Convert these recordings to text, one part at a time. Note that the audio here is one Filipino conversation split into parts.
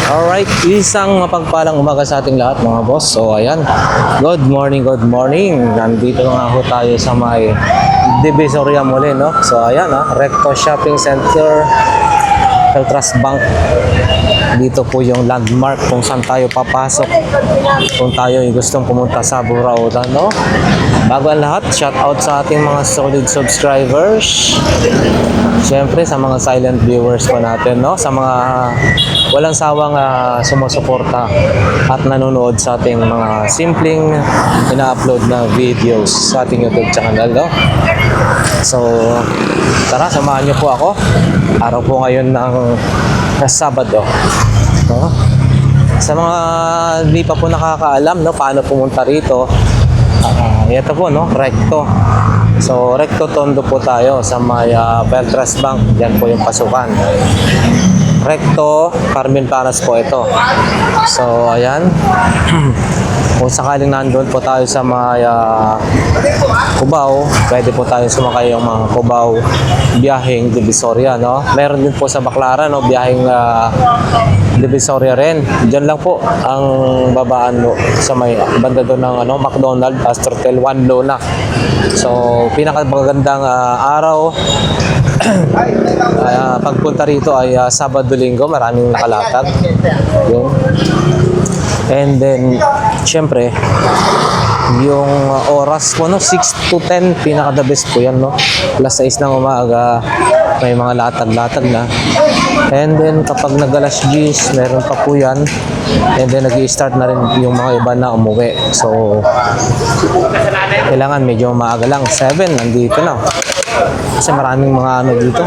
Alright, isang mapagpalang umaga sa ating lahat mga boss. So ayan, good morning, good morning. Nandito nga ho tayo sa may Divisoria muli, no? So ayan Recto Shopping Center, Peltras Bank. Dito po yung landmark kung saan tayo papasok kung tayo ay gustong pumunta sa Burautan, no? Bago ang lahat, shout out sa ating mga solid subscribers. Siyempre sa mga silent viewers po natin, no? Sa mga walang sawang sumusuporta at nanonood sa ating mga simpleng ina-upload na videos sa ating YouTube channel, no? So, tara, samahan niyo po ako. Araw po ngayon ng Sabado, no? Sa mga hindi pa po nakakaalam, no, paano pumunta rito, ito po, no, Recto. So, Recto Tondo po tayo sa may Peltras Bank. Yan po yung pasukan. Recto Carmen Planas po ito. So, ayan. Kung sakaling nandun po tayo sa may Cubao, pwede po tayo sumakay yung mga Cubao biyaheng Divisoria, no? Meron din po sa Baclaran, no, biyaheng Divisoria rin. Diyan lang po ang babaan mo sa may banda doon ng McDonald's, Astrotel, One Lona. So, pinakamagandang araw pagpunta rito ay Sabado-Linggo, maraming nakalatag. Yun. And then, syempre, yung oras po, no, 6 to 10, pinaka-the best po yan, no? Alas 6 ng umaga, may mga latag-latag na. And then, kapag nag-alas 10, meron pa po yan. And then, nag-i-start na rin yung mga iba na umuwi. So, kailangan medyo maaga lang. 7, nandito na. Kasi maraming mga dito,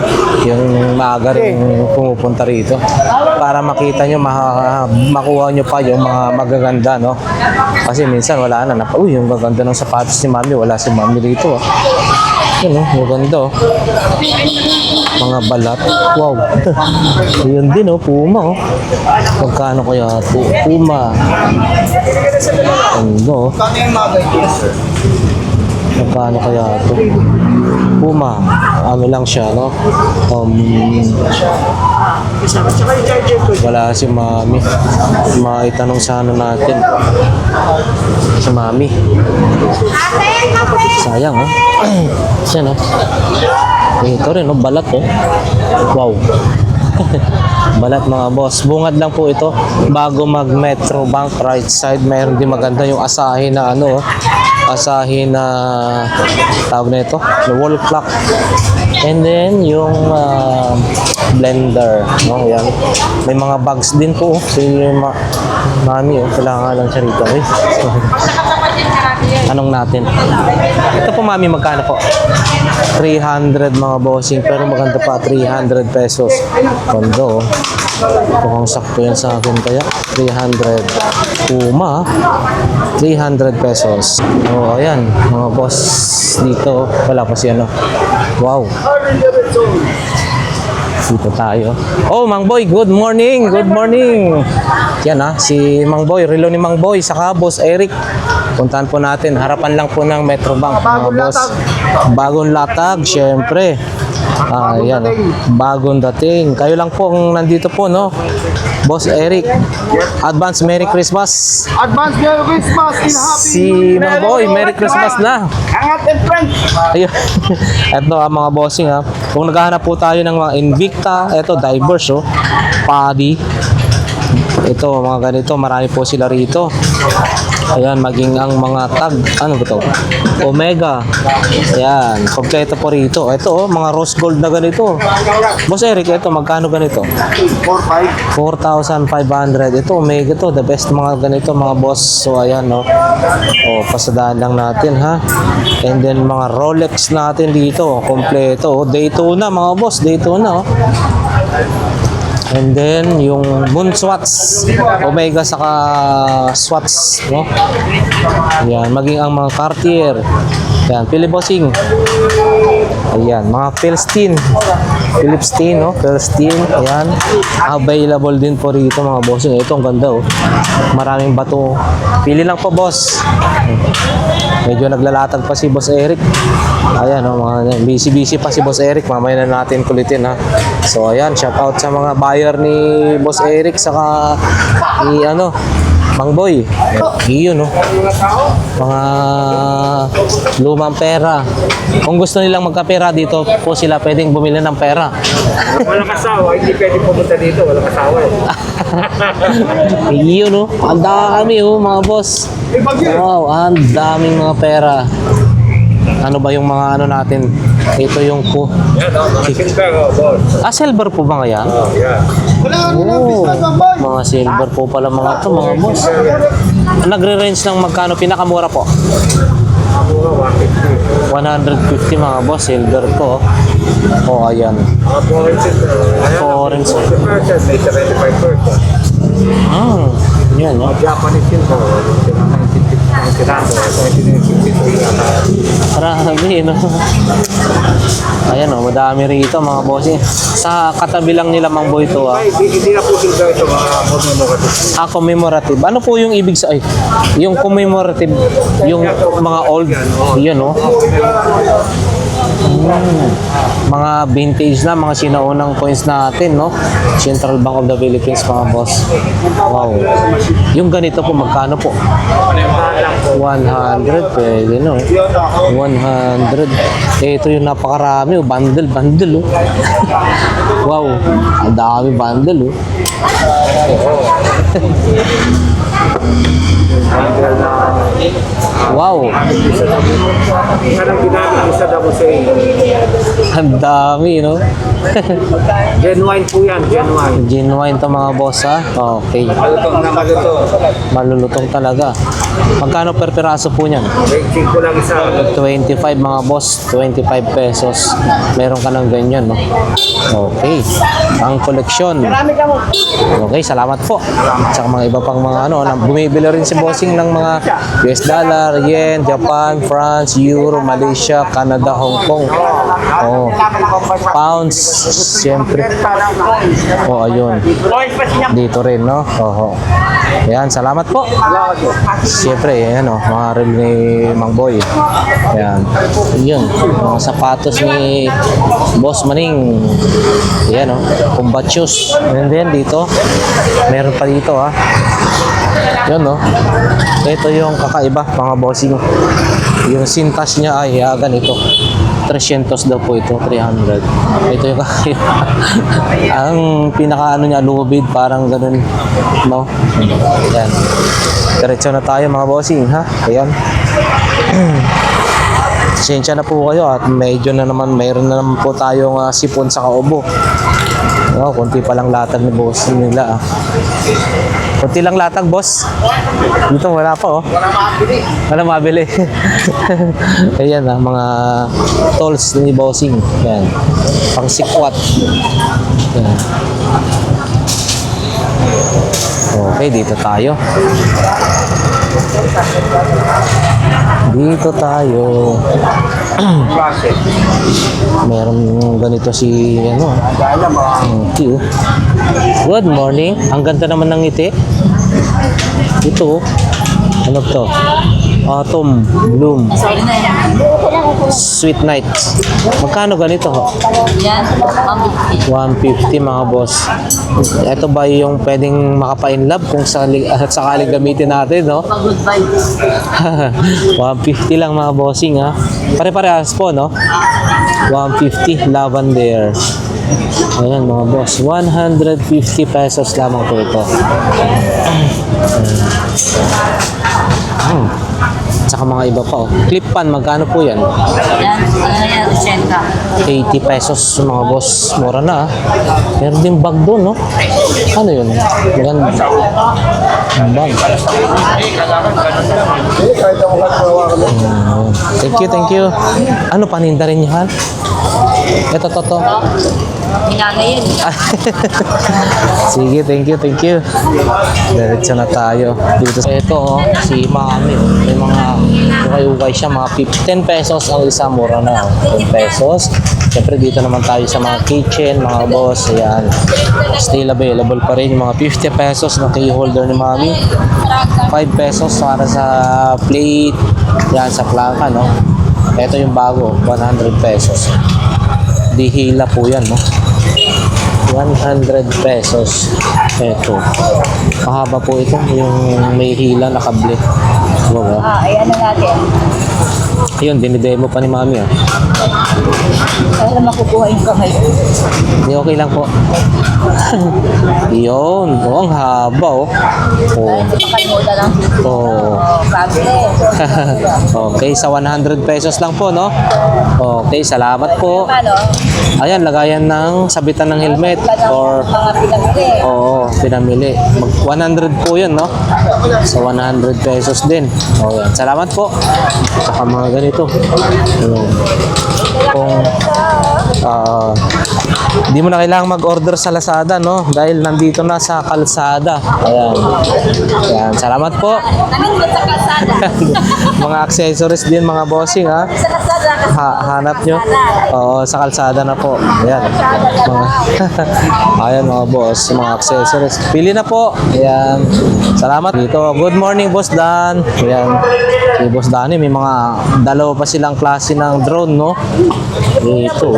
yung maaga rin pumupunta rito para makita nyo, makuha nyo pa yung mga magaganda, no? Kasi minsan wala na, uy, yung maganda ng sapatos ni mami, wala si mami dito, yun, maganda, mga balat, wow. Yun din, Puma, magkano kaya ito? Puma, magkano kaya ito? Puma, ano lang siya, no? Wala si mami. Maitanong sa natin. Si mami. Sayang, siya, no? Ito rin, balat, wow. Balat, mga boss. Bungad lang po ito. Bago mag Metro Bank, right side, mayroon din maganda yung Asahi na Asahi na tawag na ito, the wall clock. And then yung blender, no? Yan. May mga bags din po. So yung mami, kailangan lang siya rito. Anong natin? Ito po, mami, magkano po? 300, mga bossing. Pero maganda pa, 300 pesos. Kondo, mukhang sakto yan sa akin kaya. 300. Puma, 300 pesos. O, ayan, mga boss dito. Wala pa si wow. Dito tayo. Oh, Mang Boy, good morning. Good morning. Yan, si Mang Boy, relo ni Mang Boy, saka Boss Eric. Puntahan po natin. Harapan lang po ng Metro Bank, mga boss. Bagong latag, syempre. Yan, bagong dating. Kayo lang po ang nandito po, no? Boss Eric. Advance Merry Christmas. Advance Merry Christmas in happy Si Mang Boy, Merry Christmas na. Angat and friends. Ayun. Ito mga bossing, kung naghahanap po tayo ng mga Invicta, ito divers, Paddy. Ito, mga ganito, marami po sila rito. Ayan, maging ang mga tag, ano ba ito? Omega. Ayan, kompleto po rito. Ito, mga rose gold na ganito. Boss Eric, ito, magkano ganito? 4,500. Ito, Omega to, the best mga ganito, mga boss. So, ayan, pasadaan lang natin, And then, mga Rolex natin dito, kompleto. Daytona, mga boss, Daytona, And then, yung Moon Swatch, Omega saka Swatch, no? Yan, maging ang mga Cartier. Yan, pili bossing. Ayan, mga Philistine. Philistine, no? Philistine. Ayan. Available din po rito mga bossing. Ito, ang ganda, oh. Maraming bato. Pili lang po, boss. Medyo naglalatag pa si Boss Eric. Ayan, oh, mga busy-busy pa si Boss Eric. Mamaya na natin kulitin, ha. So, ayan, shout out sa mga buyer ni Boss Eric saka ni, Mang Boy. Iyon, no? Mga lumang pera. Kung gusto nilang magkapera dito po sila pwedeng bumili ng pera. Walang asawa, hindi pwede pumunta dito. Walang asawa eh. Iyon, no? Ang dami, oh, mga boss. Wow, ang daming mga pera. Ano ba yung mga natin? Ito yung po. Yan, mga silver, boss. Silver po ba kaya? Yeah. Oh, mga silver po pala mga to, mga boss. Nagre-range ng magkano? Pinakamura po. 150 mga boss, silver po. Oh, ayan. Mga foreign silver. Foreign silver. 40%, may 75%. Yan, no? Japanese silver. 1953. Marami, no? Ayan, oh, madami rito mga bossing. Sa katabi lang nila Mang Boy to, Hindi na po silver ito, mga commemorative. commemorative. Ano po yung ibig sa yung commemorative, yung mga old, yun, no? Mga vintage na, mga sinaunang coins natin, no? Central Bank of the Philippines, mga boss. Wow. Yung ganito po, magkano po? 100, pwede, no? 100. Ito yung napakarami, oh. Bundle, oh. Wow. Ang dami bundle, oh. Wow. Anong ginamit sa Davao sa Ang dami, no? Genuine po yan, genuine. Genuine to mga boss, ha? Okay. Malutong na malutong. Malulutong talaga. Magkano per piraso po niyan? Ranking ko lang isa. 25 mga boss, 25 pesos. Meron ka ng ganyan, no? Okay. Ang koleksyon. Okay, salamat po. Tsaka mga iba pang mga bumibili rin si Bossing ng mga US dollar, yen, Japan, France, Euro, Malaysia, Canada, Hong Kong. Oh. Pounds, siyempre. Oh, ayun. Dito rin, no? Oho. Ayan, salamat po. Siyempre, ayan, oh, mga reel ni Mang Boy. Ayan. Yun, mga sapatos ni Boss Maning. Ayan, oh, combat shoes. And then dito, meron pa dito, ha. Yun, no? Ito yung kakaiba, mga bossing. Yung sintas niya ay ganito. 300 daw po ito, 300. Ito yung kakaiba. Ang pinaka niya, lubid, parang ganun, no? Ayan. Diretso na tayo, mga bossing, ha? Ayan. Pasensya na po kayo at medyo na naman, mayroon na naman po tayong sipon sa kaubo. Oh, konti pa lang latag ni boss nila, Konti lang latag, boss. Dito wala pa, oh. Wala mabili. Ayan, mga tolls ni bossing. Ayan. Pang sikwat. Ayan. Okay, dito tayo. Dito tayo. Meron ganito si thank you. Good morning. Ang ganda naman ng ngiti. Ito, ano to? Autumn Bloom Sweet Night. Magkano ganito, ho? Yan, 150 mga boss. Ito ba yung pwedeng makapainlove kung sakaling gamitin natin, no? good vibes. 150 lang mga bossing, ha. Pare-parehas po, no? 150 lavender. Ayan mga boss, 150 pesos lamang po ito. Tsaka mga iba pa, oh. Clip pan, magkano po yan? Yan, 80. 80 pesos mga boss. Mura na, meron din bag doon, no? Ano yun? Maganda. Bag. Thank you. Ano, paninda rin yan? Ito. Minanay yan. Sige, thank you, thank you. Diretso na tayo. Dito sa ito, oh, si Mami. Oh. May mga ukay-ukay siya, mga 10 pesos ang isa, mura na. Oh. 10 pesos. Siyempre dito naman tayo sa mga kitchen, mga boss. Ayan. Still available pa rin yung mga 50 pesos na key holder ni Mami. 5 pesos para sa plate. Yan, sa plaka, no? Ito yung bago, 100 pesos. Dihila po yan, no? 100 pesos. Ito. Mahaba po ito, yung may hila, nakablit. Diba? Ayan na natin. Ayun, dinidemo pa ni Mami, ah. Kaya na makukuha yung kamay. Hindi, okay lang po. Yun. Oh, ang haba, oh. Oh. Hindi makalimutan lang. Oh. Grabe. Okay, sa 100 pesos lang po, no? Okay, salamat po. Ano? Ayan, lagayan ng sabitan ng helmet or Mga pinamili. oo, pinamili. 100 po yun, no? So, 100 pesos din. O, yan. Salamat po. Saka mga ganito. Ayan. Kung di mo na kailangang mag-order sa Lazada, no? Dahil nandito na sa kalsada. Ayan. Ayan. Salamat po. Nandito sa kalsada. Mga accessories din, mga bossing, ha? Sa kalsada. Hanap nyo. Oo, sa kalsada na po. Ayan. Mga ayan, mga boss, mga accessories. Pili na po. Ayan. Salamat dito. Good morning, Boss Dan. Ayan. Si Boss Danny, may mga dalawa pa silang klase ng drone, no? Ito.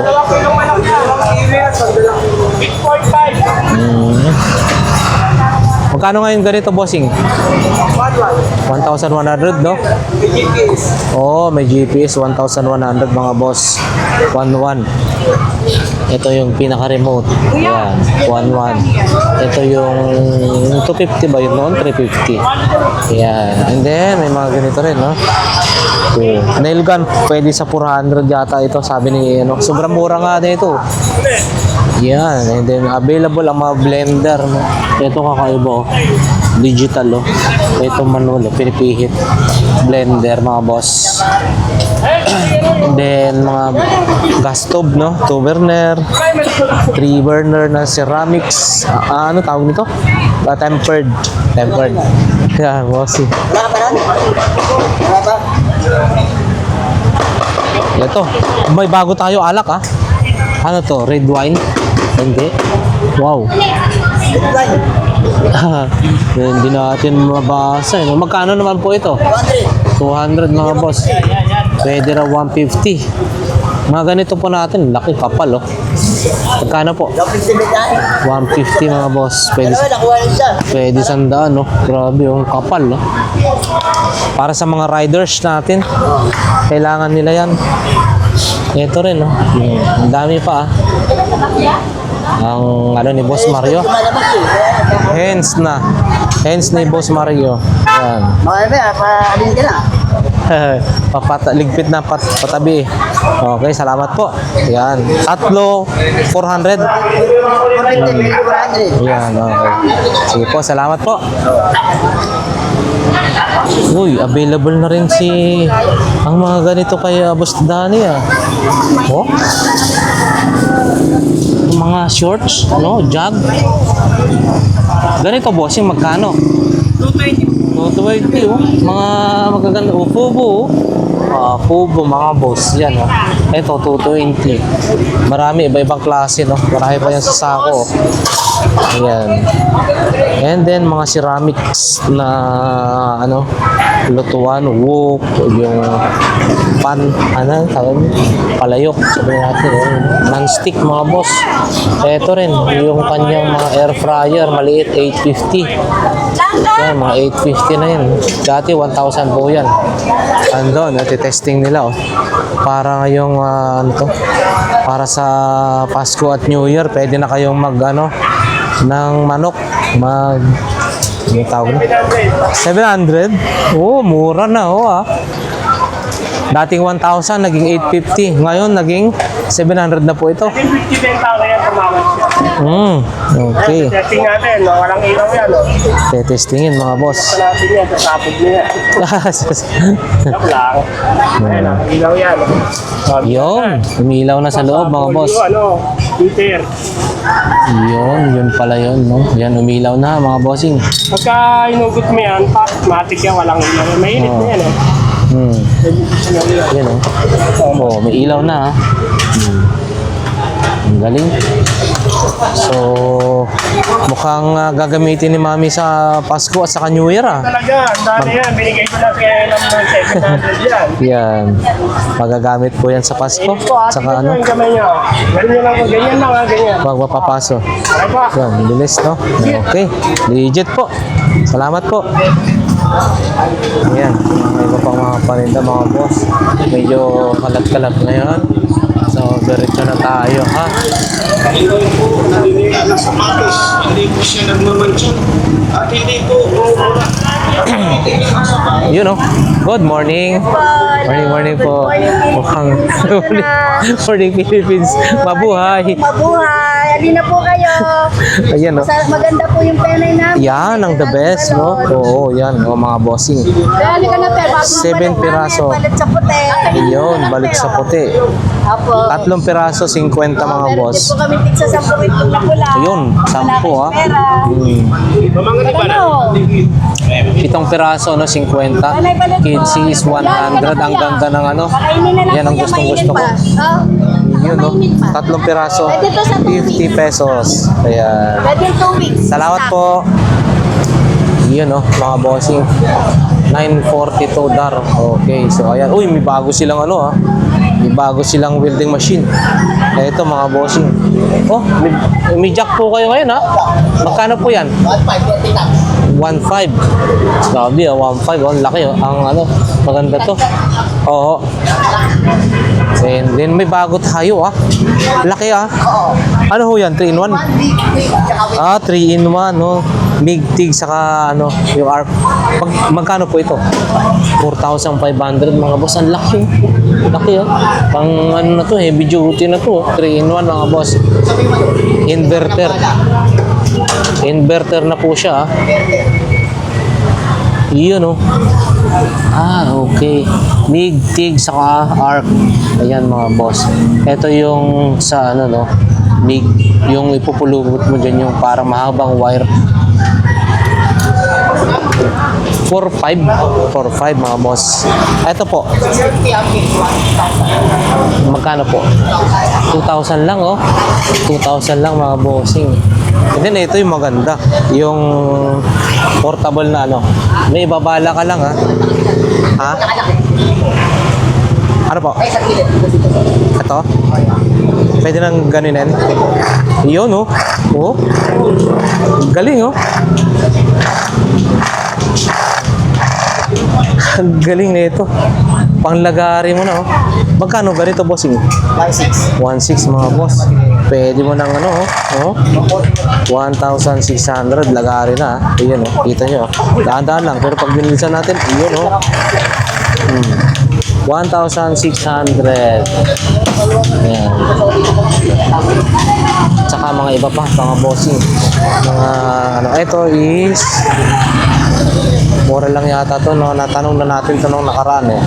Magkano ngayon ganito, bossing? 1,100, no? Oh, may GPS 1,100, mga boss. 11. Ito yung pinaka-remote. Ayan, 11. Ito yung 250 ba yun noon? 350. Ayan. And then, may mga ganito rin, no? Okay. Nail gun, pwede sa 400 yata ito, sabi ni, ano, sobrang mura nga na ito. Yan, and then available ang mga blender, no? Ito kakaiba, oh. Digital, oh. Ito manual, oh. Pinipihit. Blender, mga boss. Then, mga gas stove, no? 2 burner, 3 burner na ceramics. Ano tawag nito? Tempered. Tempered. Yan, bossy. Ito, may bago tayo alak, ah. Ano to? Red wine? Hindi. Wow. Hindi natin mabasa. Eh. Magkano naman po ito? 200, mga boss. Pwede na 150. Mga ganito po natin. Laki kapal, oh. Magkano po? 150, mga boss. Pwede 100, no? Grabe, yung kapal, no? Para sa mga riders natin. Kailangan nila yan. Ito rin, no? Ang dami pa, ah. Ang ano ni Boss Mario. Hands na. Hands ni Boss Mario. Yan. Ligpit na patabi. Okay, salamat po. Yan. Tatlo, 400. Yan, okay. Sige po, salamat po. Uy, available na rin ang mga ganito kay Boss Danny, ah. Oh? Yung mga shorts, no? Jog. Ganito, bossing, magkano? 220, oh. Mga magaganda. Oh, Fubo, oh. Fubo, mga boss. Yan, oh. Ito, 220. Marami, iba-ibang klase, no? Marami pa yan sa sako, oh. Ayan. And then, mga ceramics na, ano, lutuan, wok, yung pan, ano, tawag, palayok, sabihin natin, non-stick, mga boss. Ito rin, yung kanyang mga air fryer, maliit, 850. Yan, mga 850 na yun. Dati, 1,000 po yan. Andun, testing nila, oh. Para ngayong, ano to, para sa Pasko at New Year, pwede na kayong ano, ng manok, ano tawag na? 700? Oh, mura na, oh, ah. Dating 1,000, naging 850. Ngayon, naging 700 na po ito. 50 benta ko yan, tumawag siya. Okay. Testing natin, no? Walang ilaw yan. No? Tetestingin mga boss. Sa natin yan, sa sabog niya. Joke lang. Ayan, ilaw yan. Yun, umilaw na sa loob mga boss. Ano, heater. Yun pala yun, no? Yan, umilaw na mga bossing. Pagka inugot mo yan, matik yan, walang ilaw. Mainit na yan, eh. Yan, oh. May ilaw na, ha? Ang galing. So, mukhang gagamitin ni Mami sa Pasko at saka New Year, ah. Talaga, ang dami yan. Binigay ko lang kaya lang ng 700 yan. Yan. Magagamit po yan sa Pasko. Ito, At saka ano, yung kamay niya. Ganyan lang po, ganyan lang, ganyan. pag mapapaso. Okay pa. Yan, bilis, no? Okay. Legit po. Salamat po. Ayan. May iba pang mga paninda, mga boss. Medyo kalat-kalat ngayon. So, diretso na tayo, ha? Ito po naniniwala ng sapatos, hindi po siya nagmamansyon at hindi po umura. Yun, no? Good morning. Morning po. Mukhang morning Philippines. Mabuhay. Mabuhay! Halina po kayo! Ayan, no? Maganda po yung penay namin. Yan ang the best, no? Oo, yan, o mga bossing. Kaya halika na, Pe. Bago 7 piraso. Balit sa puti. Yun, balik sa puti. Apo. 3 piraso, 50 mga Meron din boss. po kami tigsa sa purito na pula. Ayun, 10 ha. Ano? 7 piraso, no? 50. Kids is 100. Ang ganda ng ano. Kakainin na lang Yan ang kuya, gustong-gusto ko. mainit pa. Oh. Yun, no? Mainit pa. 3 piraso, Pwede to sa 50 pesos. Ayan. Pwede 2 weeks. Salamat Stock. po. Yun, no? Mga bossing. 942 dar. Okay, so ayan. Uy, may bago silang ano, ha. May bago silang welding machine. Ito mga bossing. Oh, may jack po kayo ngayon, ha? Magkano po yan? 1.5. Grabe, 1.5. Ang laki, oh. Ang ano, maganda to. Oo. And then may bago tayo, ah. Laki, ah. Ano ho yan? 3 in 1? Ah, 3 in 1, no? MIG-TIG saka ano, yung ARC. Magkano po ito? 4,500 mga boss. Ang laki. Laki, oh. Pang ano na to, heavy duty na to. 3 in 1 mga boss. Inverter. Inverter na po siya, ah. Yun, oh. Ah, okay. MIG-TIG saka ARC. Ayan mga boss. Ito yung sa ano, no? MIG. Yung ipupulubot mo dyan yung parang mahabang wire. 4.5 mga boss. Ito po. Magkano po? 2,000 lang, oh. 2,000 lang mga bossing. And then ito yung maganda. Yung portable na ano. May babala ka lang, ha? Ha? Ano po? Ito? Pwede nang ganinin. Yun, oh. Oh. Galing, oh. Ang galing na ito. Panglagari mo na, oh. Magkano ganito, bossing? 1.6 mga boss. Pwede mo nang ano, oh. 1,600 lagari na, ah. Ayan, oh. Kita nyo, oh. Daan-daan lang. Pero pag binilisan natin, ayan, oh. 1,600. Ayan. Tsaka mga iba pa, mga bossing. Mga ano, ito is mura lang yata to, no? Natanong na natin to nung nakaraan, eh.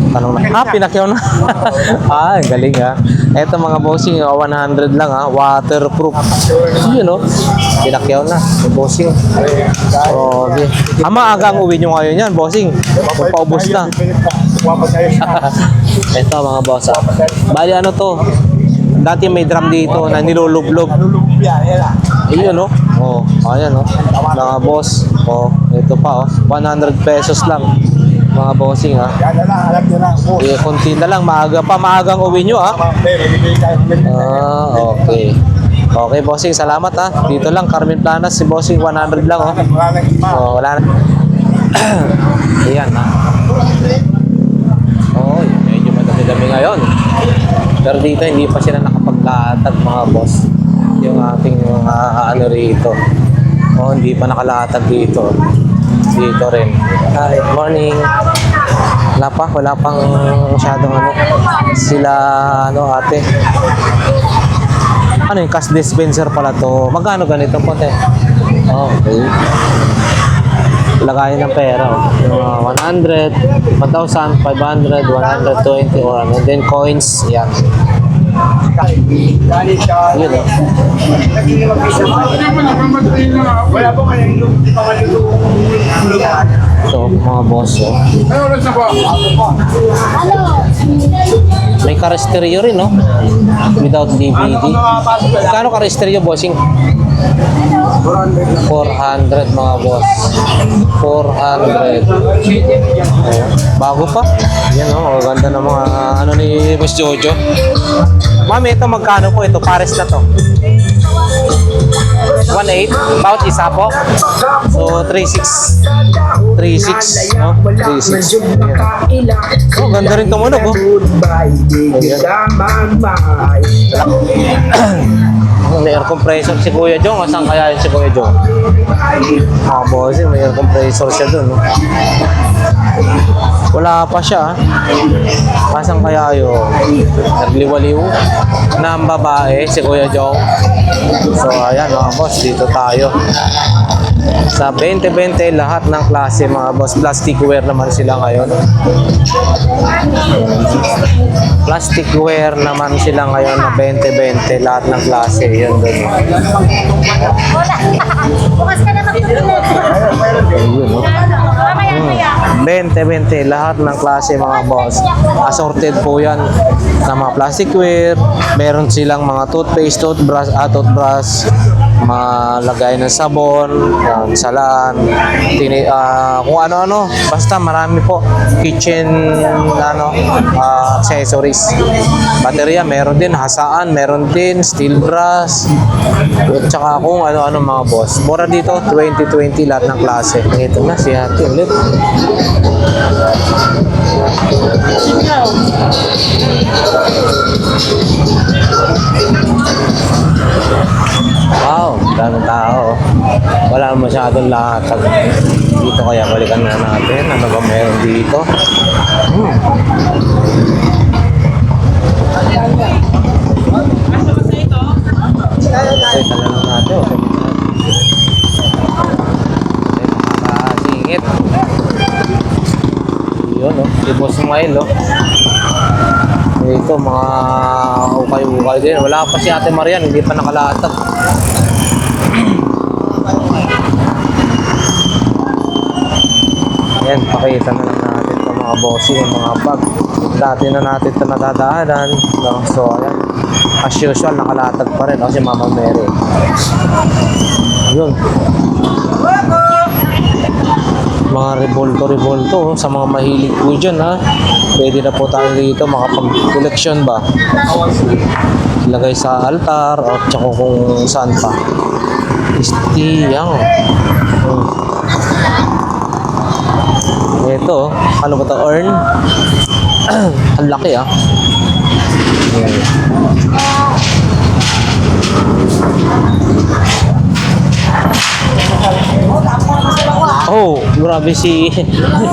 Tanong na. Ah, pinakyaw na. Ah, galing, ha. Eto mga bossing, 100 lang, ha. Waterproof. Yun, no? Pinakyaw na. Bossing. Okay. Maaga ang uwi nyo ngayon yan, bossing. Paubos na. Eto mga boss, ha. Bali, ano to? Dati may drum dito na nilulublob. Ayun, no? Oh, ayan, no? Mga boss. Oh, ito pa, oh. 100 pesos lang. Mga bossing, ha. Eh, konti na lang. Maagang uwi nyo, ha. Ah, okay. Okay, bossing. Salamat, ha. Dito lang, Carmen Planas. Si bossing, 100 lang, oh. Oh, wala na. Ayan, ha. Oh, medyo madami-dami ngayon. Pero dito, hindi pa sila nakapaglatag, mga boss. Yung ating mga ano rito. Oh, hindi pa nakalatag dito. Dito rin. Hi, morning. wala pang masyadong ano. Sila, ano, ate. Ano yung cash dispenser pala to? Magkano ganito po, te? Okay. Lagayan ng pera. Oh. 100, 1,000, 500, 120, or ano. Then coins, yan. Yun, oh. Wala po kayo yung lugar. So, mga boss, oh. May ka-stereo rin, no? Without DVD. Kano ka-stereo, bossing? 400 mga boss. 400. Ayan. Bago pa. Yan, oh. Ganda ng mga ano ni Boss Jojo. Mami, ito magkano po? Ito, pares na to. 1.8. About isa po. So, 3.6. 3.6. No? 3.6. Oh, ganda rin tumunog, oh. May air compressor si Kuya Jong. O, saan kaya yun si Kuya Jong? Bossing, may air compressor siya dun, no? Wala pa siya, ah. Saan kaya yun? Nagliwaliw na ang babae, si Kuya Jong. So, ayan mga boss, dito tayo. Sa 20-20, lahat ng klase mga boss. Plasticware naman sila ngayon. Plasticware naman sila ngayon na 20-20, lahat ng klase. Yun doon. Bukas ka na magtutulog. Yun, no? Mamaya. 20-20, lahat ng klase mga boss. Assorted po yan ng mga plasticware. Meron silang mga toothpaste, toothbrush, malagay ng sabon, salan, kung ano-ano. Basta marami po. Kitchen, accessories. Baterya, meron din. Hasaan, meron din. Steel brush. At saka kung ano-ano mga boss. Mura dito, 20-20 lahat ng klase. Ito na, si ate ulit. Wow, daming tao. Wala masyadong latag dito, kaya balikan na natin. Ano ba meron dito? Balikan na lang natin. Nakakasingit. Yun, oh. Si Boss Smile, oh. Ito, mga ukay-ukay din. Wala pa si Ate Marian, hindi pa nakalatag. Yan, pakita na lang natin ito mga bossing, yung mga bag. Dati na natin ito natadaanan. No? So, ayan. As usual, nakalatag pa rin. Si Mama Mary. Yun. Mga revolto sa mga mahilig po dyan, ha. Pwede na po tayo dito makapag-collection ba. Ilagay sa altar o tsaka kung saan pa. Istiyang. Ito, ano ba ito? Urn. Ang laki, ah. Ayan. Oh, grabe si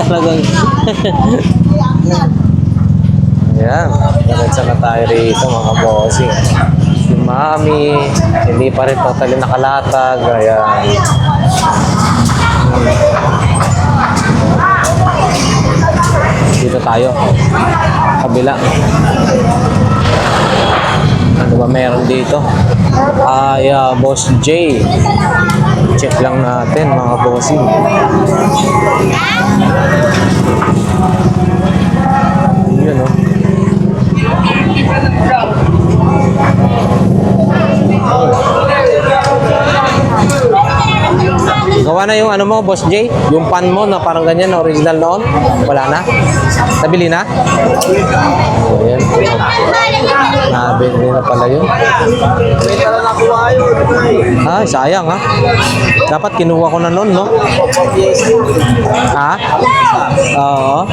talagang. Ayan, diretso na tayo rito mga bossing. Si Mami, hindi pa rin totally nakalatag. Ayan. Dito tayo. Kabila. Ano ba meron dito? Boss J. Check lang natin mga bossing. Yun, oh. Gawa na yung ano mo, Boss J? Yung pan mo na parang ganyan, original noon? Wala na? Nabili na? Oh, yan. Nabili na pala yun. Sayang, ha? Dapat kinuha ko na noon, no? Ha? Oo.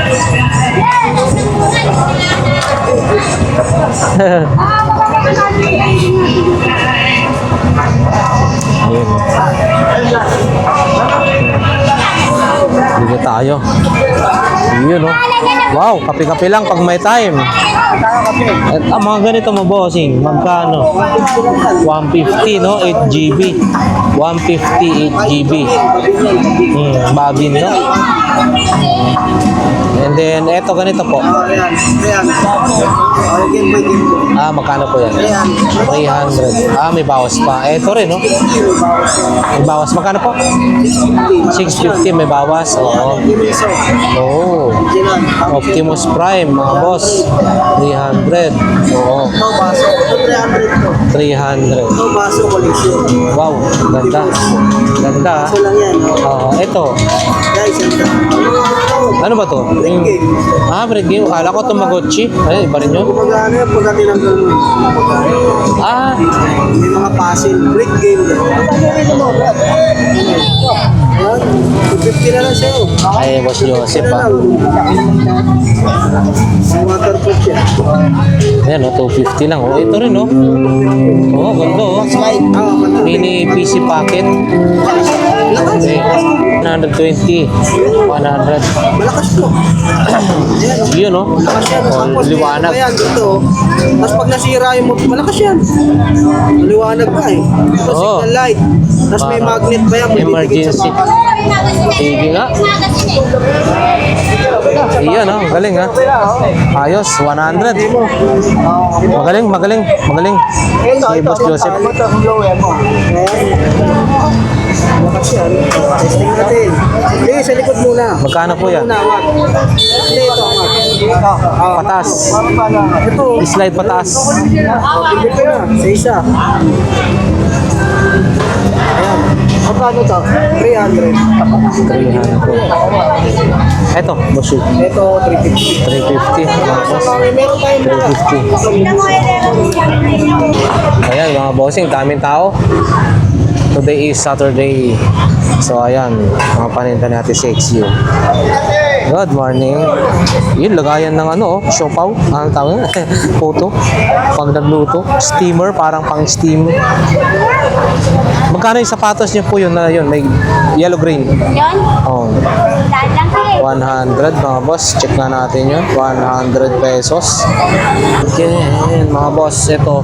Ayun. Dito tayo. Yun, no? Wow, kape-kape lang pag may time. At mga ganito mo, bossing, magkano? 150, no? 8 GB. 150, 8 GB. Babin, no? And then, eto ganito po. Magkano po yan? 300. May bawas pa. Eto rin, no? May bawas. Magkano po? 650 may bawas. Oo. Oh. Optimus Prime, mga boss. 300. Oo. 300. Wow, ganda. Ganda. Ito. Ano ba to? Bread game. Akala ko Tamagotchi. Ay, iba rin yun. Kumagano yan pagka tinanggal mo. May mga puzzle. Brick game. Yan. 250 na lang sa'yo. Ay, Boss Joseph, Waterproof yan. Ayan, 250 lang. Ito rin, no? Ganda, Mini PC packet. Okay. 120. 100. Malakas to. Yun, no? Malakas yan. Tapos, Liwanag. ayan, dito. Tapos pag nasira yung motor, malakas yan. Liwanag pa eh. Tapos signal light. Tapos may magnet pa yan. Emergency. Sige nga. Iyan, no? Galing, ha? Ayos, 100. Magaling. Si Boss Joseph. Malakas yan. Testing natin. Hindi, sa likod muna. Magkano po yan? Hindi, ito. Patas. Ito. Slide patas. Hindi ko na. Sa isa. Ayan. Magkano to? 300. 300 po. Eto, Boss Joseph. Ito, 350. 350. Meron tayong mga. 350. Ayan, mga bossing, daming tao. Today is Saturday. So, ayan, mga paninda natin sa XU. Good morning. Yun, lagayan ng siopaw. Anong tawag? Puto. Pag nagluto. Steamer, parang pang steam. Magkano yung sapatos niyo po yun na yun? May yellow green. Yun? Oh. Dahil lang kayo. 100 mga boss. Check na natin yun. 100 pesos. Okay, mga boss. Ito,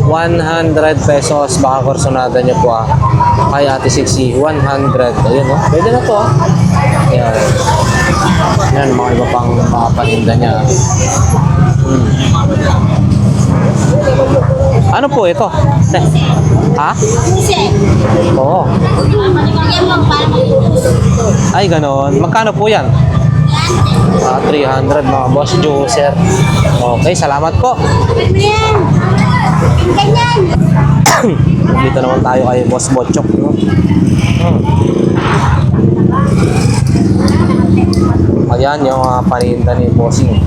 100 pesos. Baka kursonada nyo po kay Ate Sixi. 100. Ayun, no? Pwede na to Ayan. Yan, mga iba pang mga paninda niya. Ano po ito? Ha? Oo. Ay, ganon. Magkano po yan? 300 mga boss juicer. Okay, salamat po. Ganyan. Dito naman tayo kay Boss Bochok, no? Ayan yung paninda ni Bossing.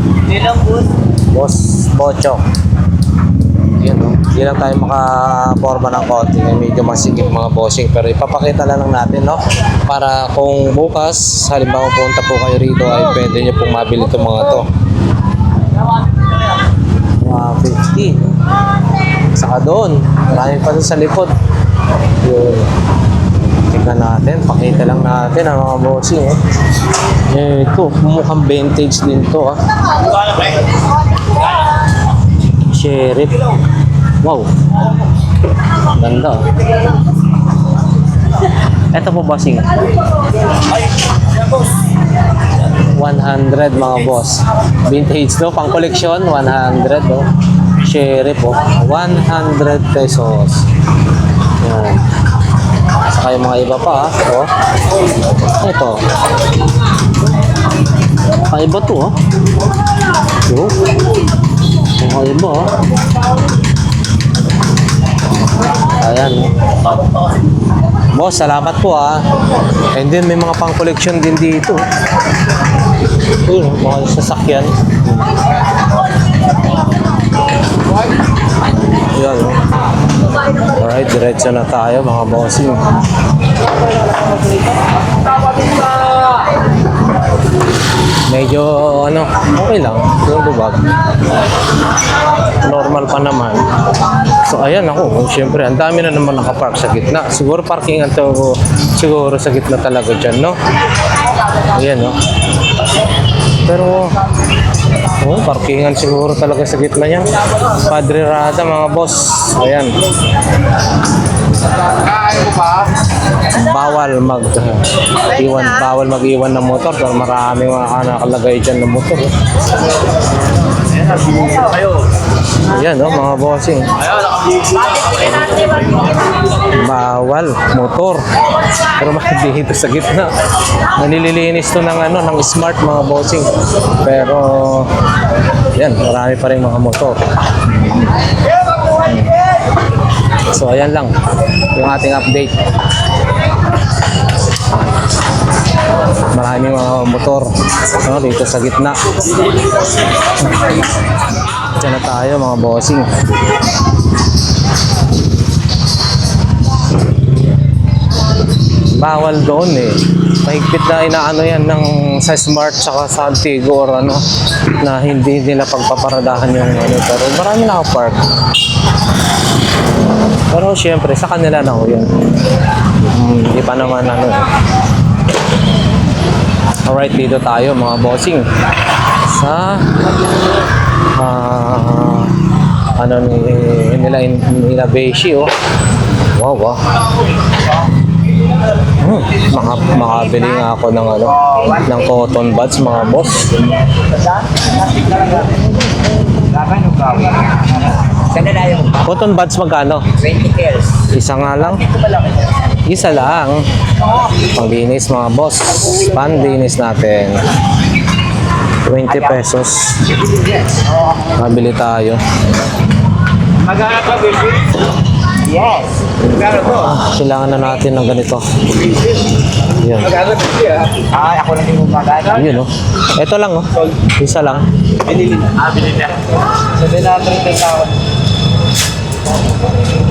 Boss Bochok. Yun, no? Hindi lang tayo makaporma ng konti. Medyo masikip mga bossing. Pero ipapakita lang natin, no? Para kung bukas, halimbawa punta po kayo rito, ay pwede nyo pong mabili itong mga to. 150. Saka doon. Maraming pa doon sa likod. Yun. Tignan natin. Pakita lang natin ang mga bossing. Ito. Mukhang vintage din to. Sheriff. Wow. Ganda. Ito po bossing. 100 mga boss. Vintage to. Pang koleksyon. 100 oh. Sheriff oh. 100 pesos. Yan. Saka yung mga iba pa oh. Ito. Iba to oh. Yung mga iba oh. Ayan oh. Boss, salamat po And then may mga pang collection din dito. Mga sasakyan. Ayan oh. Alright, diretso na tayo mga bossing. Medyo okay lang. Yung lubag. Normal pa naman. So ayan ako, syempre ang dami na naman nakapark sa gitna. Siguro parkingan to siguro sa gitna talaga dyan, no? Ayan, no? Pero, parkingan siguro talaga sa gitna niyan. Padre Rada, mga boss. Ayan. Bawal mag-iwan ng motor. Pero maraming mga nakalagay dyan ng motor. Ayan, mga bossing. Bawal motor. Pero dito sa gitna. Nililinis to ng smart, mga bossing. Pero yan, marami pa rin mga motor. So ayan lang yung ating update. Maraming mga motor dito sa gitna. Diyan na tayo, mga bossing. Bawal doon mahigpit na inaano yan sa Smart saka sa Antigo or na hindi nila pagpaparadahan yung pero marami na park. Pero syempre sa kanila na yun. Hindi pa naman Alright, dito tayo, mga bossing, sa nila Beshi. Wow. Makabili nga ako ng cotton buds, mga boss. Cotton buds magkano? 20 pairs. Isa nga lang? Isa lang. Panglinis, mga boss. Panglinis natin. 20 pesos. Mabili tayo. Maghanap ka, baby? Yes. Kailangan na natin ng ganito. Yan. Maghanap ka, ay, ako lang yung maghanap. Yun, Ito lang, Isa lang. Binili na. Sabi natin ito tao.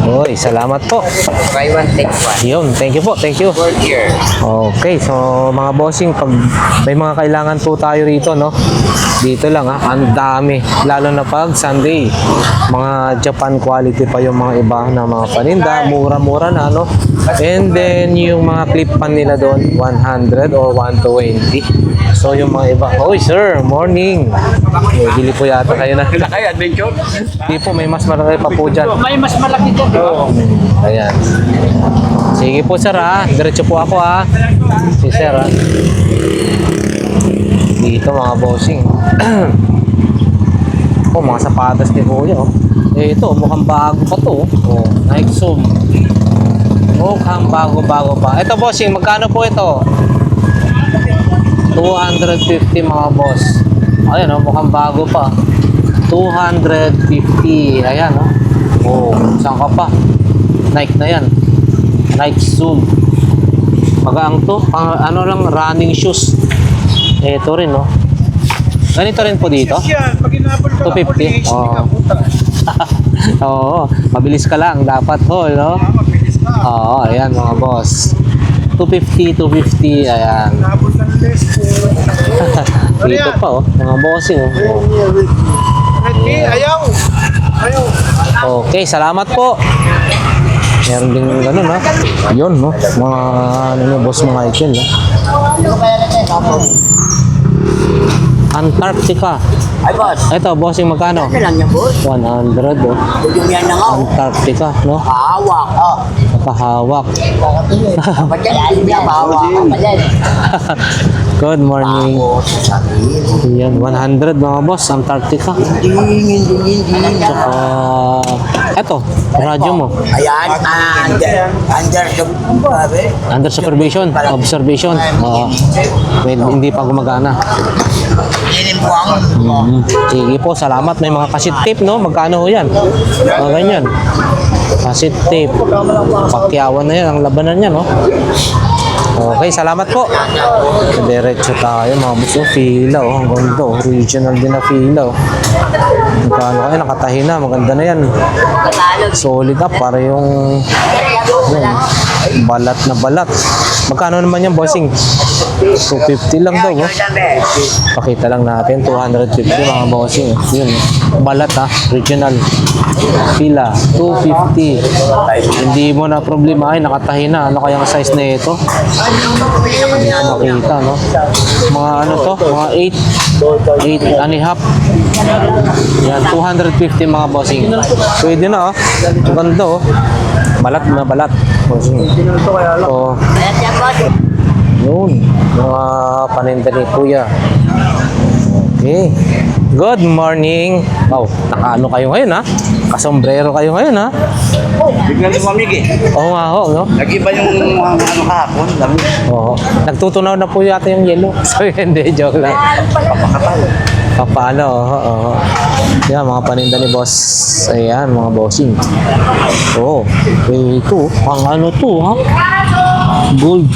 Uy, salamat po. Buy one, take one. Yun, thank you po, thank you. For here. Okay, so mga bossing, pag may mga kailangan po tayo rito, dito lang ang dami. Lalo na pag Sunday. Mga Japan quality pa yung mga iba na mga paninda. Mura-mura na, And then, yung mga clip pan nila doon, 100 or 120. So, yung mga iba, oy sir, morning. Bili po yata kayo na. Kaya, adventure? Hindi po, may mas malaki pa po dyan. May mas malaki dyan. Ayan. Sige po sir diretso po ako Si sir Dito, mga bossing. Mga sapatos ni Kuya. Ito, mukhang bago pa to. Nike Zoom. Mukhang bago pa. Ito, bossing, magkano po ito? 250, mga boss. Ayan, mukhang bago pa. 250. Ayan, saan ka pa? Nike na yan. Nike Zoom. Magaang to. Lang, running shoes. Ito rin, Ganito rin po dito? 250? Oo. Mabilis ka lang. Dapat Mabilis ka. Oo, ayan, mga boss. 250. Ayan. Dito pa, mga bossing. Ayaw. Okay, salamat po. Meron din ganun, Yun, mga boss, mga ikin, Antarctica. Ay, boss. Ito, bossing, magkano? Ano lang yan, boss? 100, Yung yan na nga. Antarctica, Hawak. Nakahawak. Ba't yan? Hindi hawak ka pala. Good morning. Yan, 100, mga boss, Antarctica. Hindi. Tsaka, eto, radyo mo. Ayan, Under supervision, observation. Hindi pa gumagana. Yun po ang Sige po, salamat. May mga kasit tape, Magkano ho yan? Ganyan. Kasit tape. Pakyawan na yan, ang labanan niya, Okay, salamat po. Diretso tayo, mga boss. Fila, ang ganda. Original din na fila, Magkano kayo? Nakatahi na. Maganda na yan. Solid up. Para yung Balat na balat. Magkano naman yung bossing? 250 lang daw. Oh. Pakita lang natin. 250 mga bossing. Yun. Balat regional. Pila. 250. Hindi mo na problema. Ay, nakatahi na. Ano kayang size na ito? Hindi ko makita, no? Mga ano to? Mga 8 and a half. Yan, 250 mga bossing. Pwede na, oh. Ganda, oh. Balat na balat. Bossing. So, yun. Mga paninda ni Kuya. Okay. Good morning. Wow, nakaano kayo ngayon, ha? Kasombrero kayo ngayon, ha? Biglang lumamig eh. Oo nga ho, no? Nag-iba yung ano kahapon, lamig. Oo. Nagtutunaw na po yata yung yellow. So, hindi, joke lang. Papakapal. Papaano, oo. Yan, mga paninda ni boss. Ayan, mga bossing. Oo. Ito, pang ano to, ha? Gold.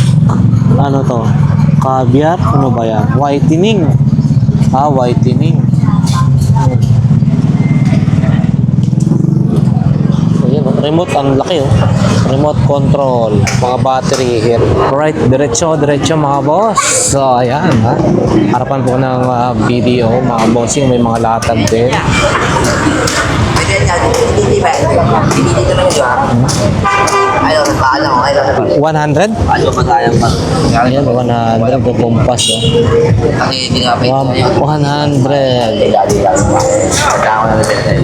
Ano to? Caviar? Ano ba yan? Whitening. Whitening. Ayan, remote, ang laki, oh. Remote control, mga battery here. Right, diretso mga boss. So, ayan, ha. Harapan po ng video, mga bossing, may mga latag din. Hindi ba? Hindi naman yun, ha? Ayaw, paano? 100? Ayaw, matayang pa. Ayan, 100 po pumpas, oh. Kasi hindi nga pa 100.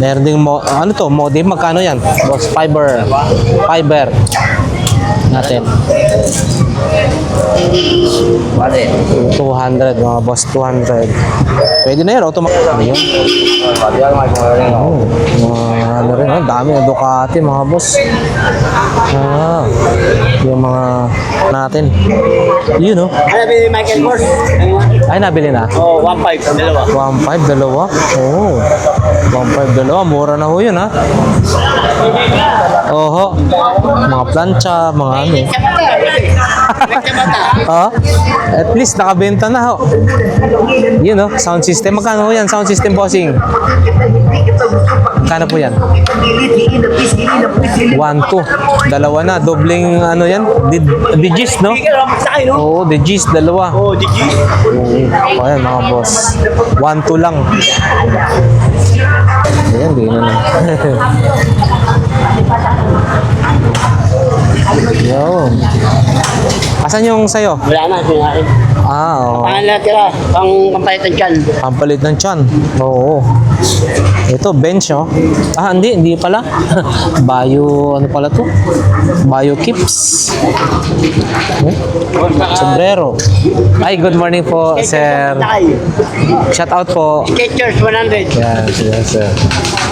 Meron ding ano to, modem, magkano yan? Boss, fiber natin. 200 mga boss, 200. Pwede na yan, automatic. Ano yun? Ano rin, dami ng Ducati mga boss. Yung mga natin. Yun, oh. Ano ba yung Michael Kors? Ay, nabili na. Oh, 1.5, dalawa. 1.5, dalawa? Oo. 1.5, dalawa. Mura na ho yun, ha? Oho. Mga plancha, mga ano. At least nakabenta na ho. Yun, oh. Sound system. Magkano ho yan? Sound system bossing. Magkano po yan? 1, 2. Dalawa na. Dobling ano yan? Digis, no? Oo, digis. Dalawa. Oh, Gigi. Oo. Ayan, mga boss. 1, 2 lang. Ayan, di na na. Yo. Asan yung sayo? Wala na, sinahin. Oo. Pangalan na tira, pang pampalitan dyan. Pampalit ng tiyan. Oo. Ito, bench, oh. Hindi pala. Bio, ano pala to? Bio Kips. Sombrero. Ay, good morning po, sir. Shout out po. Skechers 100. Yes, sir.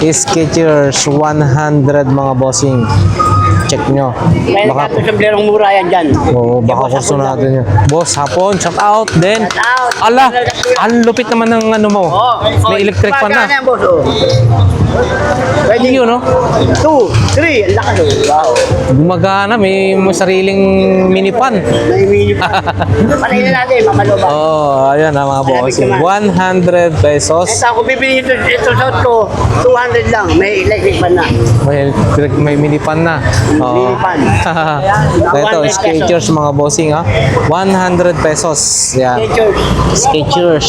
Skechers 100 mga bossing. Check nyo. Kaya Baka, nagkato sombrerong mura yan dyan. oo, baka gusto natin yun. Boss, hapon, shout out din. out. Ala, ang lupit naman ng ano mo. May electric fan na. Yan, boss, oh. Pwede yun, no? 2, 3, ang lakas, oh. Wow. Gumagana, may sariling mini fan. May mini pa. Palayin na natin, mamaloba. Oh, ayan na mga boss. 100 pesos. Ito, kung bibili ito sa ko, 200 lang. May electric fan na. May mini fan na. Oh. Mini fan. Ito, Skechers mga bossing, ha? 100 pesos. Yan. Skechers. Skechers.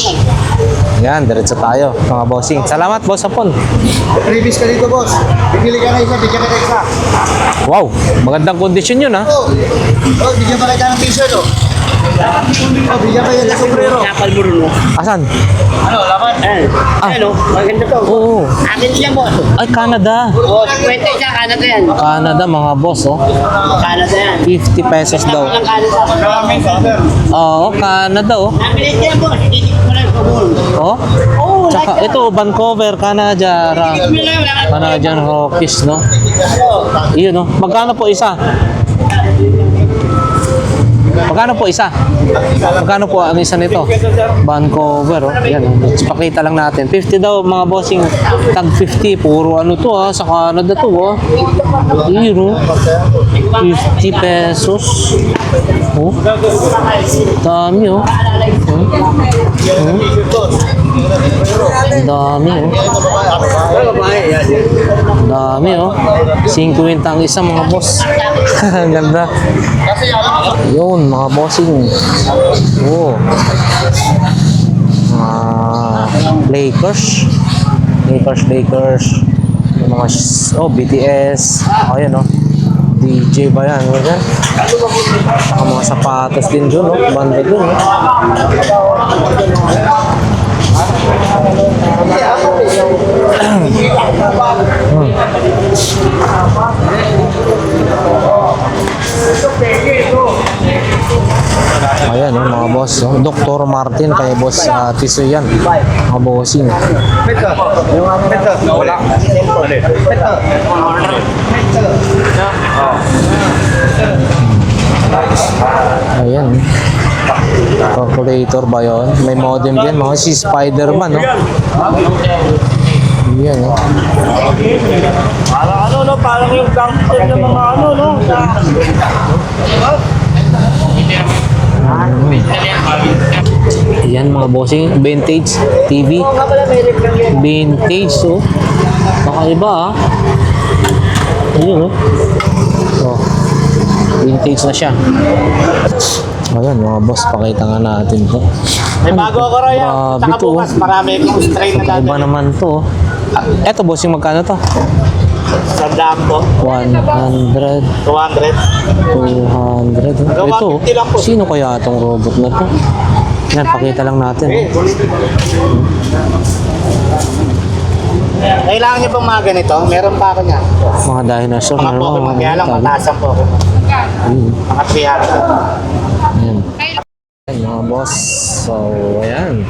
Yan, diretso tayo mga bossing. Salamat, boss Hapon. Previous ka dito, boss. Bibili ka na isa, bigyan ka na isa. Wow, magandang kondisyon yun, ha? Oh, bigyan pa kayo ng t-shirt, oh. Oh, bigyan kayo ng sombrero. Kapal mo rin, oh. Asan? Ano, laban? Ano, maganda to. Oo. Akin siya, boss. Ay, Canada. Oh, 50 siya, Canada yan. Canada, mga boss, oh. Canada yan. 50 pesos daw. Ang Canada. Oo, Canada, oh. Nabilis niya, boss. Hindi ko lang kumul. Oh? Oo, Tsaka ito, Vancouver, Canada. Canadian Rockies, no? Iyon, no? Magkano po isa? Magkano po isa? Magkano po ang isa nito? Vancouver, oh. Yan, oh. Pakita lang natin. 50 daw, mga bossing. Tag 50. Puro ano to, ah. Sa Canada to, oh. Iyon, oh. 50 pesos. Oh. Dami, oh. Ang dami, oh. babae, yan. Dami oh. 50 ang isa mga boss. Ang ganda. Yun mga bossing. Oh. Lakers. Yung mga BTS. Ayan oh. DJ ba yan? Ganyan. Ang mga sapatos din dun, oh. Banda dun, oh. Ayan, oh, mga boss. Oh. Dr. Martin kay boss Tiso yan. Mga bossing. Ayan. Calculator ba yun? May modem din. Mga si Spider-Man, no? Ayan, oh. Parang yung gangster ng mga Ayan mga bossing, vintage TV. Vintage, oh. Kakaiba, ah. Ayan, oh. Oh. Vintage na siya. Ayan mga boss, pakita nga natin to. May bago ako rin yan. Grabe Saka to. bukas, marami akong strain na dati. Iba naman to. Eto bossing, magkano to? Sandaan ko. 100, 200. 200. Ito, 150 lang po. sino kaya itong robot na to? Yan, pakita lang natin. Kailangan niyo pong mga ganito? Meron pa ako niya. Mga dinosaur. Mga Pokemon. Kaya lang, mataas ang Pokemon. Mga 300. Ayan. Ayan mga boss. So, ayan.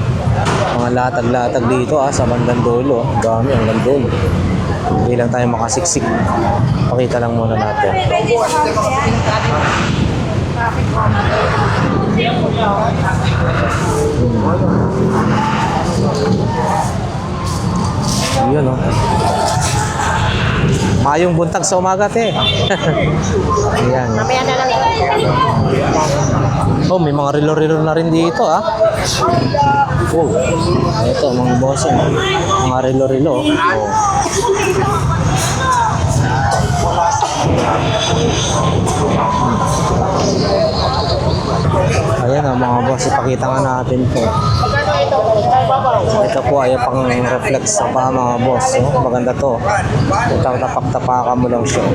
Mga latag-latag dito sa bandang dulo. Dami ang dulo. Hindi lang tayo makasiksik. Pakita lang muna natin. Yun, oh. Mayong buntag sa umaga, te. Ayan. Mamaya na lang. Oh, may mga relo-relo na rin dito, ah. Oh. Ito, mga boss, mga relo-relo. Oh. Ayan ang mga boss, ipakita nga natin po. Ito po ay pang reflex sa paa mga boss. Oh. Maganda to. Tapak-tapakan mo lang siya.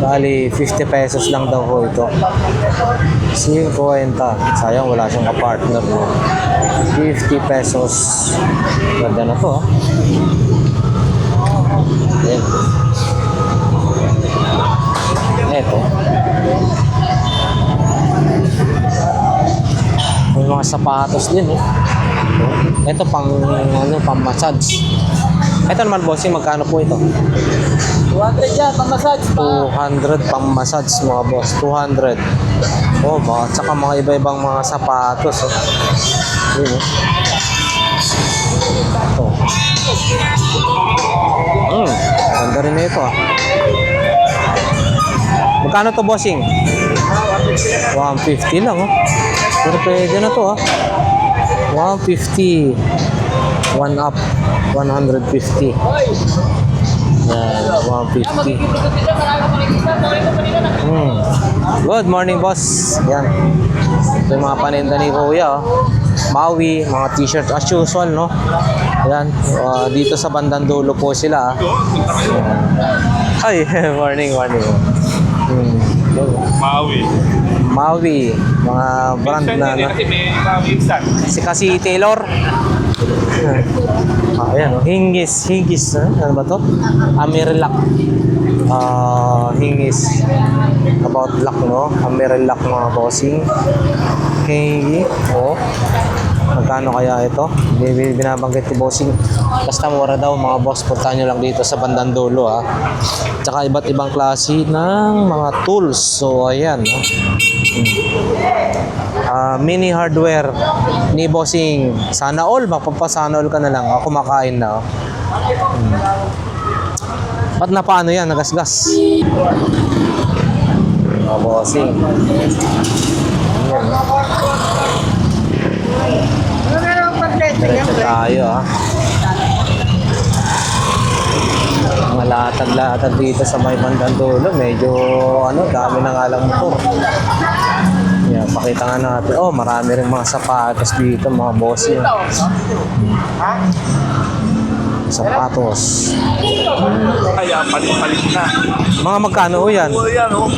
Bali, 50 pesos lang daw po ito. 50. Sayang wala siyang kapartner mo. 50 pesos. Ganda na to. Ayan. Eto. May mga sapatos din, eh. Ito pang massage. Ito naman bossing, magkano po ito? 200 yan, pang-massage pa. 200 pang massage mga boss. 200. Oh, mga tsaka mga iba-ibang mga sapatos, oh. Yun, oh. Ito. Ganda rin na ito, ah. Magkano to bossing? 150 lang, oh. Pero pwede na to, ah. 150. 1 up. 150. Yan, 150. Good morning, boss. Yan. Ito yung mga paninda ni Kuya, oh. Maui, mga t-shirt as usual, no? Yan. Dito sa bandang dulo po sila, ah. Ay, morning. Maui, mga brand na, no? Si Taylor. Ayan, Hingis, ano ba to? Amirlac. Hingis. About luck, no? Amirlac mga bossing. Okay, oh. Magkano kaya ito? Binabanggit ni bossing. Basta mura daw mga boss. Puntahan nyo lang dito sa bandang dulo, ha. Tsaka iba't ibang klase ng mga tools. So, ayan, no? Mini hardware ni bossing. Sana all, magpapasana all ka na lang. Ako kumakain na, oh. Ba't na paano yan? Nagasgas. Mga bossing. Ayan. Diretso tayo, ha. latag-latag dito sa may bandang dulo. Medyo dami na nga lang motor. Yan, pakita nga natin. Oh, marami rin mga sapatos dito, mga boss yun. Sapatos. Kaya palit-palit na. Mga magkano ho yan? O yan o.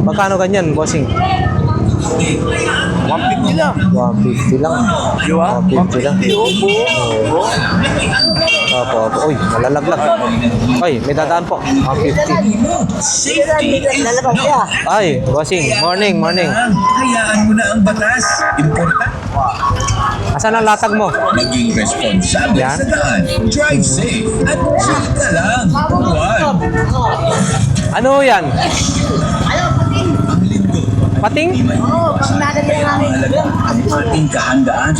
Magkano ganyan, bossing? 150 lang. 150 lang. Di ba? 150 lang. Oo. Opo, opo. Uy, malalaglag. Ay, may dadaan po. 150. Ay, bossing. Morning, morning. Hayaan mo na ang batas. Important. Asan ang latag mo? Maging responsable Yan. sa daan. Drive safe. At chill ka lang. Huwag. Ano yan? Ang linggo. Pating? Mahalaga ang ating kahandaan.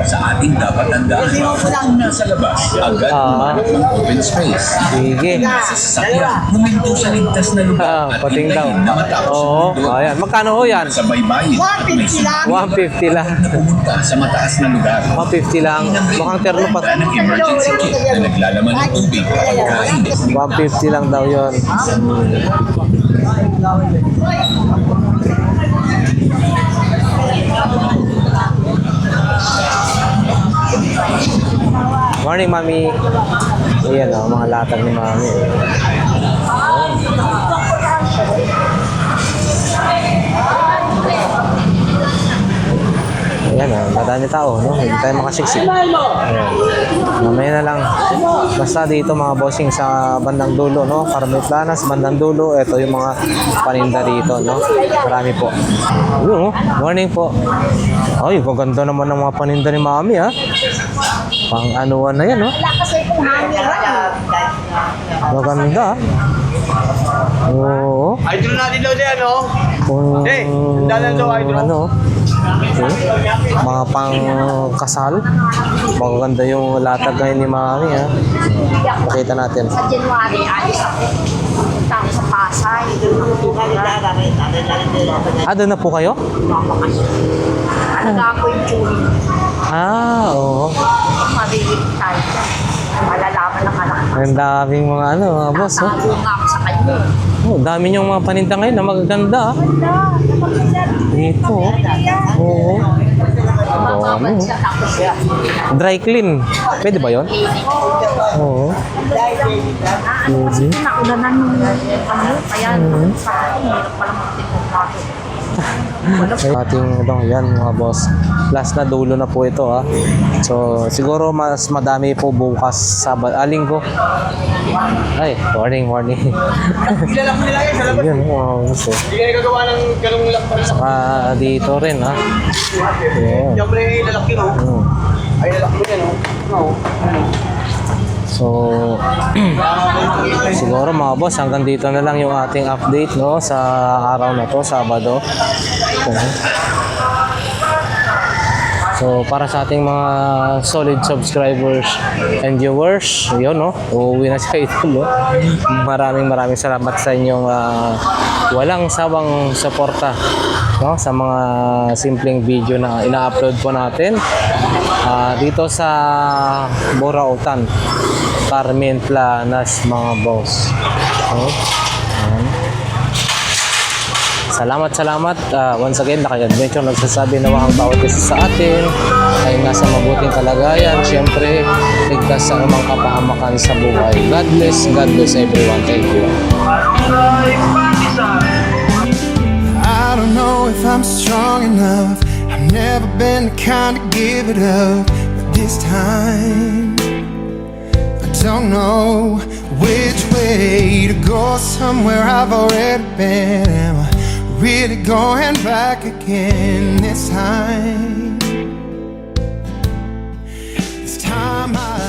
Sa ating dapat tandaan. Kung nasa labas, agad umanap ng open space. Sige. Sa sasakyan, huminto sa ligtas na lugar. at Pating daw. hintayin na matapos Oo. ang mundo. Ayan. Magkano ho yan? Sa baybayin, may 150 lang. na pumunta sa mataas na lugar. 150 lang. Mukhang terno pa. Handa ng emergency kit na naglalaman ng tubig, pagkain, 150 lang daw yon. Morning, Mami. Ayan o, mga latag ni Mami. Ayan o, madami tao, no? Hindi tayo makasiksik. Ayan. Mamaya na lang. Basta dito mga bossing sa bandang dulo, no? Carmen-Planas, bandang dulo. Ito yung mga paninda dito, no? Marami po. Ayun, oh. Morning po. Ay, maganda naman ng mga paninda ni Mami, ha? Pang anuan na yan, no? Wala kasi kung hangin. Maganda, ha? Oo. Idol natin daw dyan, no? Kung, Hey, dalan daw, idol. ano, okay. Mga pang kasal. Maganda yung latag ngayon ni Mami, ha? Pakita natin. Sa January, alis ako. Punta ako sa Pasay. Doon na po kayo? Mabakasyon. Alaga ko yung chewing. Oo. Mabilit tayo. Malalaman ng anak ko. Ang daming mga mga boss, oh. Tago nga ako sa kanya. Oh, dami niyong mga paninda ngayon na magaganda, ah. Dito, oh. Oo. Mababad siya tapos siya. Dry clean. Pwede ba yun? Oo. Pwede. Nakunanan nung kaya sa akin, hirap pala magtipong natin. Ating yan mga boss. Last na dulo na po ito, ha. So siguro mas madami po bukas sa linggo. Ay, morning. Kilala ko nila yan sa labas. Yan mga boss, oh. Hindi ka nagagawa ng ganung lakpan sa Saka dito rin, ha. Yan. Siyempre, lalaki, no? Ay, lalaki yan, no? Oo. So, siguro mga boss, hanggang dito na lang yung ating update, no, sa araw na to, Sabado. Okay. So, para sa ating mga solid subscribers and viewers, yun, no, uuwi na siya ito, no. Maraming salamat sa inyong walang sawang suporta, no, sa mga simpleng video na ina-upload po natin dito sa Burautan, Carmen-Planas, mga boss. So, salamat. Once again, Laki Adventure nagsasabi na ang bawat isa sa atin ay nasa mabuting kalagayan. Siyempre, ligtas sa anumang kapahamakan sa buhay. God bless everyone. Thank you. I don't know if I'm strong enough. I've never been the kind to give it up, but this time I don't know which way to go. Somewhere I've already been. Am I really going back again this time? This time I